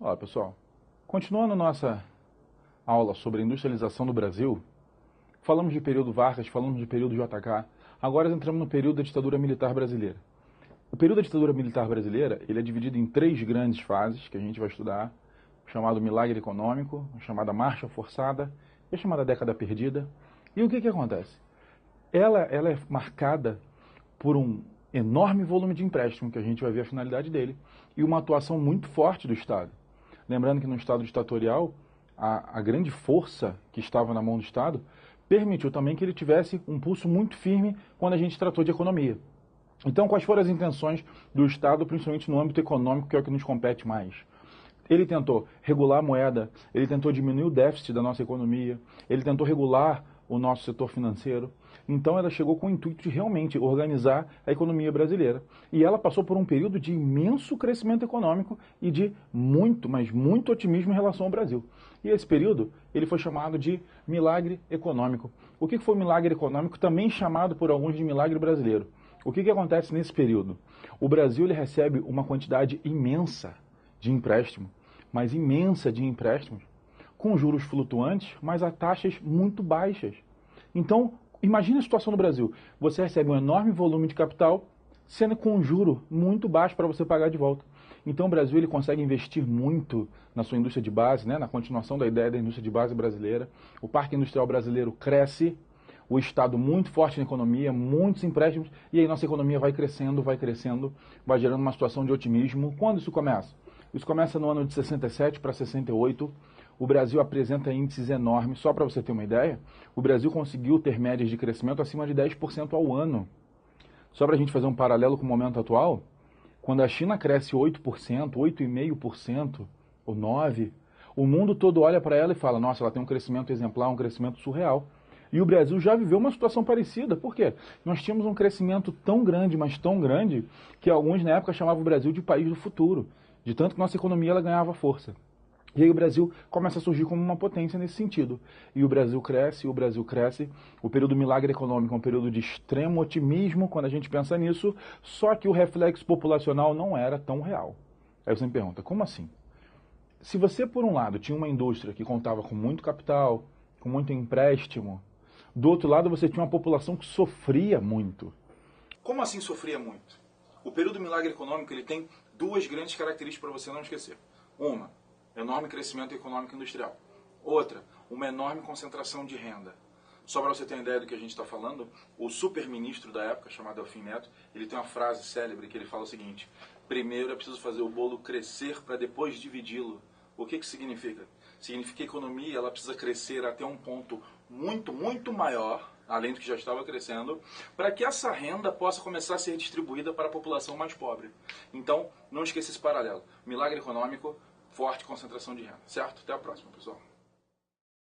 Olá, pessoal. Continuando nossa aula sobre a industrialização do Brasil, falamos de período Vargas, falamos de período JK, agora entramos no período da ditadura militar brasileira. O período da ditadura militar brasileira, ele é dividido em três grandes fases que a gente vai estudar, o chamado milagre econômico, a chamada marcha forçada e a chamada década perdida. E o que acontece? Ela é marcada por um enorme volume de empréstimo, que a gente vai ver a finalidade dele, e uma atuação muito forte do Estado. Lembrando que no Estado ditatorial, a grande força que estava na mão do Estado permitiu também que ele tivesse um pulso muito firme quando a gente tratou de economia. Então, quais foram as intenções do Estado, principalmente no âmbito econômico, que é o que nos compete mais? Ele tentou regular a moeda, ele tentou diminuir o déficit da nossa economia, ele tentou regular o nosso setor financeiro. Então ela chegou com o intuito de realmente organizar a economia brasileira. E ela passou por um período de imenso crescimento econômico e de muito, mas muito otimismo em relação ao Brasil. E esse período, ele foi chamado de milagre econômico. O que foi o milagre econômico? Também chamado por alguns de milagre brasileiro. O que acontece nesse período? O Brasil ele recebe uma quantidade imensa de empréstimo, mas imensa de empréstimos, com juros flutuantes, mas a taxas muito baixas. Então, imagine a situação no Brasil. Você recebe um enorme volume de capital, sendo com um juro muito baixo para você pagar de volta. Então, o Brasil ele consegue investir muito na sua indústria de base, né, na continuação da ideia da indústria de base brasileira. O parque industrial brasileiro cresce, o Estado muito forte na economia, muitos empréstimos, e aí nossa economia vai crescendo, vai gerando uma situação de otimismo. Quando isso começa? Isso começa no ano de 67 para 68. O Brasil apresenta índices enormes. Só para você ter uma ideia, o Brasil conseguiu ter médias de crescimento acima de 10% ao ano. Só para a gente fazer um paralelo com o momento atual, quando a China cresce 8%, 8,5% ou 9%, o mundo todo olha para ela e fala, nossa, ela tem um crescimento exemplar, um crescimento surreal. E o Brasil já viveu uma situação parecida. Por quê? Nós tínhamos um crescimento tão grande, mas tão grande, que alguns na época chamavam o Brasil de país do futuro, de tanto que nossa economia ela ganhava força. E aí o Brasil começa a surgir como uma potência nesse sentido. E o Brasil cresce, O período milagre econômico é um período de extremo otimismo quando a gente pensa nisso, só que o reflexo populacional não era tão real. Aí você me pergunta, como assim? Se você, por um lado, tinha uma indústria que contava com muito capital, com muito empréstimo, do outro lado você tinha uma população que sofria muito. Como assim sofria muito? O período milagre econômico ele tem duas grandes características para você não esquecer. Uma, enorme crescimento econômico e industrial. Outra, uma enorme concentração de renda. Só para você ter uma ideia do que a gente está falando, o super-ministro da época, chamado Delfim Neto, ele tem uma frase célebre que ele fala o seguinte: primeiro é preciso fazer o bolo crescer para depois dividi-lo. O que significa? Significa que a economia ela precisa crescer até um ponto muito, muito maior, além do que já estava crescendo, para que essa renda possa começar a ser distribuída para a população mais pobre. Então, não esqueça esse paralelo. Milagre econômico, forte concentração de renda. Certo? Até a próxima, pessoal.